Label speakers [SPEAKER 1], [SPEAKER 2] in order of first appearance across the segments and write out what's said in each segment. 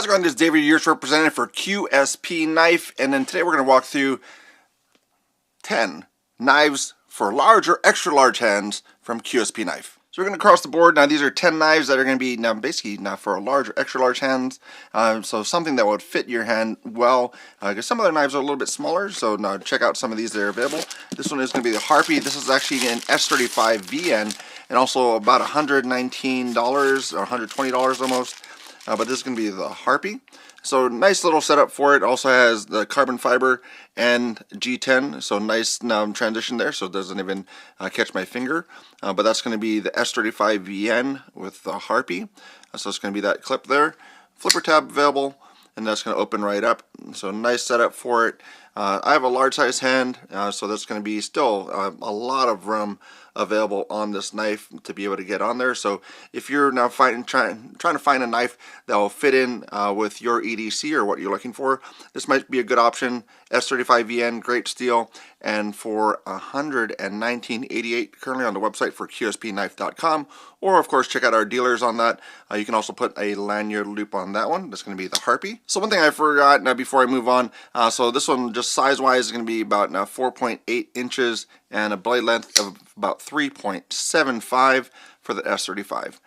[SPEAKER 1] it going? This is David, your representative for QSP Knife, and then today we're going to walk through 10 knives for large or extra large hands from QSP Knife. So we're going to cross the board. Now these are 10 knives that are going to be basically for large or extra large hands. So something that would fit your hand well, because some other knives are a little bit smaller. So now check out some of these that are available. This one is going to be the Harpy. This is actually an S35 VN, and also about $119 or $120 almost. But this is going to be the Harpy. So nice little setup for it. Also has the carbon fiber and G10. So nice transition there. So it doesn't even catch my finger. But that's going to be the S35 VN with the Harpy. So it's going to be that clip there. Flipper tab available. And that's going to open right up. So nice setup for it. I have a large size hand, so that's going to be still a lot of room available on this knife to be able to get on there. So if you're now trying to find a knife that will fit in with your EDC or what you're looking for, this might be a good option. S35 VN, great steel, and for $119.88 currently on the website for QSPKnife.com, or of course check out our dealers on that. You can also put a lanyard loop on that one. That's going to be the Harpy. So one thing I forgot now before I move on, so this one just size-wise is going to be about 4.8 inches and a blade length of about 3.75 for the S35.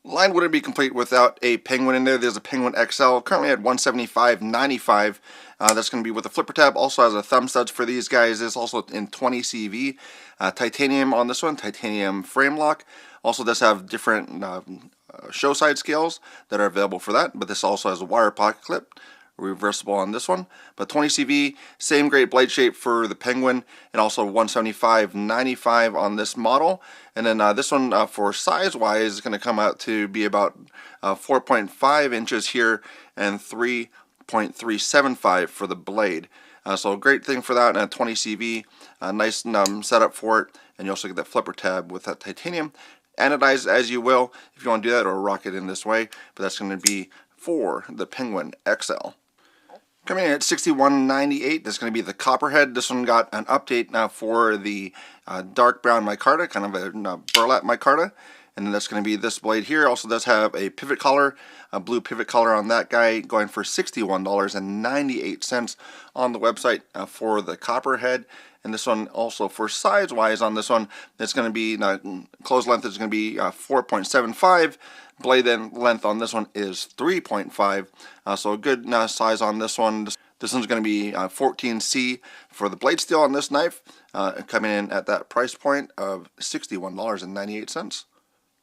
[SPEAKER 1] Line wouldn't be complete without a Penguin in there. There's a Penguin XL currently at $175.95. That's going to be with a flipper tab. Also has a thumb studs for these guys. It's also in 20 CV. Titanium on this one, titanium frame lock. Also does have different show side scales that are available for that, but this also has a wire pocket clip. Reversible on this one, but 20 CV, same great blade shape for the Penguin, and also $175.95 on this model. And then this one for size wise is going to come out to be about 4.5 inches here and 3.375 for the blade. So great thing for that, and 20 CV, nice setup for it, and you also get that flipper tab with that titanium. Anodize as you will if you want to do that, or rock it in this way, but that's going to be for the Penguin XL. Coming in at $61.98, this is going to be the Copperhead. This one got an update now for the dark brown micarta, kind of a burlap micarta. And then that's going to be this blade here. Also does have a pivot collar, a blue pivot collar on that guy, going for $61.98 on the website for the Copperhead. And this one also for size-wise on this one, it's going to be, close length is going to be 4.75. Blade length on this one is 3.5, so a good size on this one. This one's going to be 14C for the blade steel on this knife, coming in at that price point of $61.98.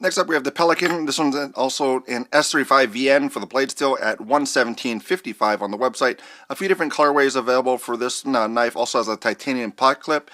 [SPEAKER 1] Next up we have the Pelican. This one's also in S35 VN for the blade steel at $117.55 on the website. A few different colorways available for this knife. Also has a titanium pocket clip.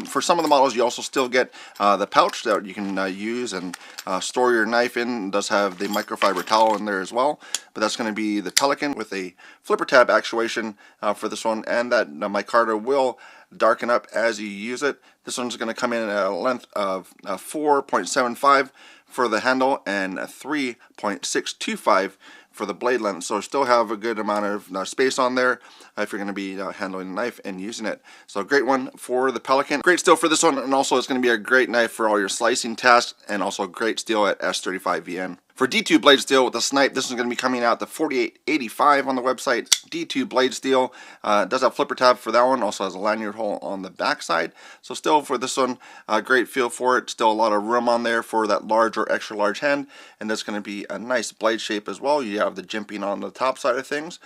[SPEAKER 1] For some of the models you also still get the pouch that you can use and store your knife in. It does have the microfiber towel in there as well. But that's going to be the Pelican with a flipper tab actuation for this one, and that micarta will darken up as you use it. This one's going to come in at a length of 4.75 for the handle and 3.625 for the blade length. So still have a good amount of space on there if you're going to be handling the knife and using it. So great one for the Pelican. Great steel for this one, and also it's going to be a great knife for all your slicing tasks, and also great steel at S35 VN. For D2 blade steel with the snipe, this is going to be coming out to $48.85 on the website. D2 blade steel does have flipper tab for that one. Also has a lanyard hole on the back side. So still for this one, great feel for it. Still a lot of room on there for that large or extra large hand. And that's going to be a nice blade shape as well. You have the jimping on the top side of things.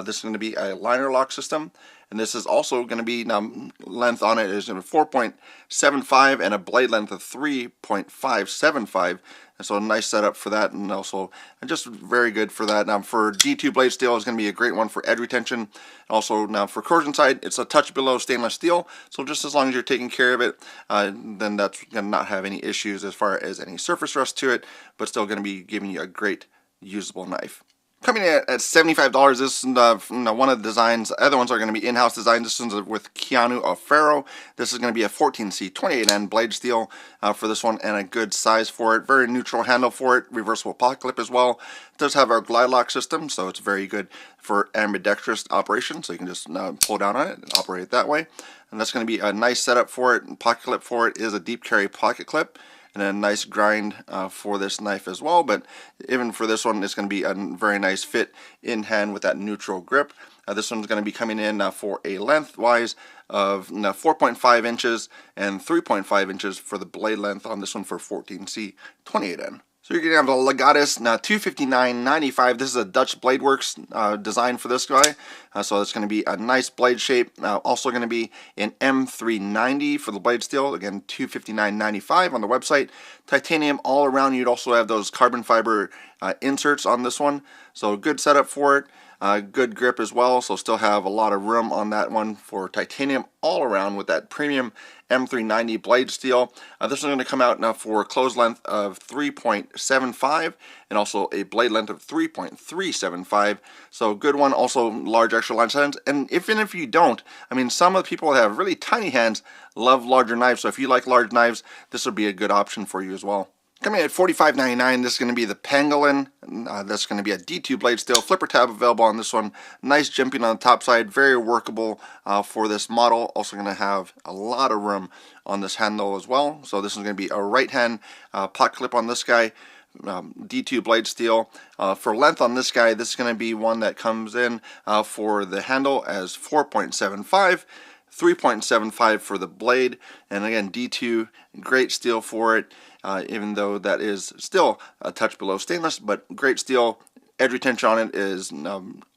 [SPEAKER 1] This is going to be a liner lock system. And this is also going to be, length on it is 4.75 and a blade length of 3.575. And so a nice setup for that, and also just very good for that. Now for D2 blade steel is going to be a great one for edge retention. Also now for corrosion side, it's a touch below stainless steel. So just as long as you're taking care of it, then that's going to not have any issues as far as any surface rust to it, but still going to be giving you a great usable knife. Coming in at $75, this is one of the designs. The other ones are going to be in-house designs. This one's with Keanu Alfaro. This is going to be a 14C 28N blade steel for this one, and a good size for it. Very neutral handle for it. Reversible pocket clip as well. It does have our glide lock system, so it's very good for ambidextrous operation. So you can just pull down on it and operate it that way. And that's going to be a nice setup for it. And pocket clip for it is a deep carry pocket clip. and a nice grind for this knife as well. But even for this one, it's going to be a very nice fit in hand with that neutral grip. This one's going to be coming in for a lengthwise of 4.5 inches and 3.5 inches for the blade length on this one for 14C 28N. So you're going to have a Legatus 259.95. This is a Dutch Blade Works design for this guy. So it's going to be a nice blade shape. Also going to be an M390 for the blade steel. Again, 259.95 on the website. Titanium all around. You'd also have those carbon fiber inserts on this one. So good setup for it. Good grip as well, so still have a lot of room on that one for titanium all around with that premium M390 blade steel. This is going to come out now for a close length of 3.75 and also a blade length of 3.375. So good one, also large extra large hands. And even if you don't, I mean, some of the people that have really tiny hands love larger knives. So if you like large knives, this would be a good option for you as well. Coming at $45.99, this is going to be the Pangolin. That's going to be a D2 blade steel. Flipper tab available on this one. Nice jimping on the top side. Very workable for this model. Also going to have a lot of room on this handle as well. So this is going to be a right hand pot clip on this guy. D2 blade steel. For length on this guy, this is going to be one that comes in for the handle as 4.75. 3.75 for the blade, and again D2, great steel for it, even though that is still a touch below stainless, but great steel. Edge retention on it is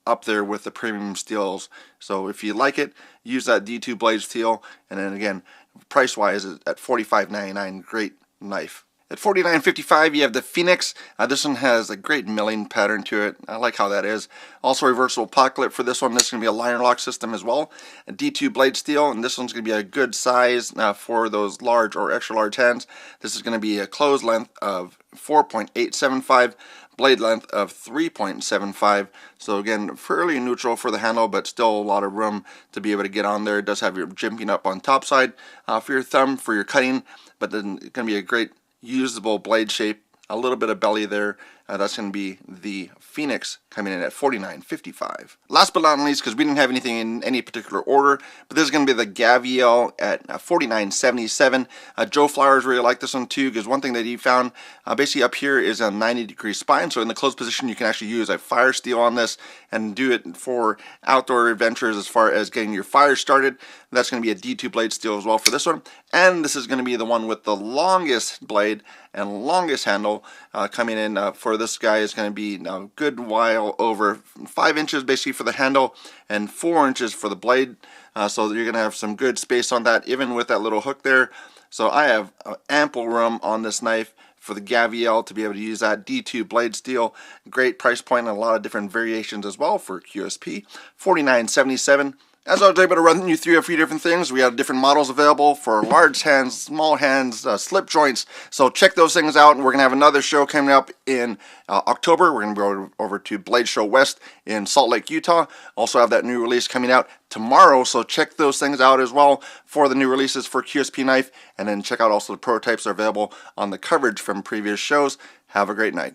[SPEAKER 1] up there with the premium steels, so if you like it, use that D2 blade steel. And then again, price wise at $45.99, great knife. At $49.55, you have the Phoenix. This one has a great milling pattern to it. I like how that is. Also reversible pot clip for this one. This is going to be a liner lock system as well. A D2 blade steel, and this one's going to be a good size for those large or extra large hands. This is going to be a close length of 4.875, blade length of 3.75. So again, fairly neutral for the handle, but still a lot of room to be able to get on there. It does have your jimping up on top side for your thumb, for your cutting, but then it's going to be a great usable blade shape, a little bit of belly there. That's going to be the Phoenix coming in at $49.55. Last but not least, because we didn't have anything in any particular order, but this is going to be the Gaviel at $49.77. Joe Flowers really liked this one too, because one thing that he found basically up here is a 90-degree spine. So in the closed position, you can actually use a fire steel on this and do it for outdoor adventures as far as getting your fire started. That's going to be a D2 blade steel as well for this one. And this is going to be the one with the longest blade and longest handle coming in for this guy is going to be a good while over 5 inches basically for the handle and 4 inches for the blade. So you're going to have some good space on that, even with that little hook there. So I have ample room on this knife for the Gaviel to be able to use that D2 blade steel. Great price point and a lot of different variations as well for QSP. $49.77. As I was able to run you through a few different things, we have different models available for large hands, small hands, slip joints. So check those things out, and we're going to have another show coming up in October. We're going to go over to Blade Show West in Salt Lake, Utah. Also have that new release coming out tomorrow, so check those things out as well for the new releases for QSP Knife, and then check out also the prototypes that are available on the coverage from previous shows. Have a great night.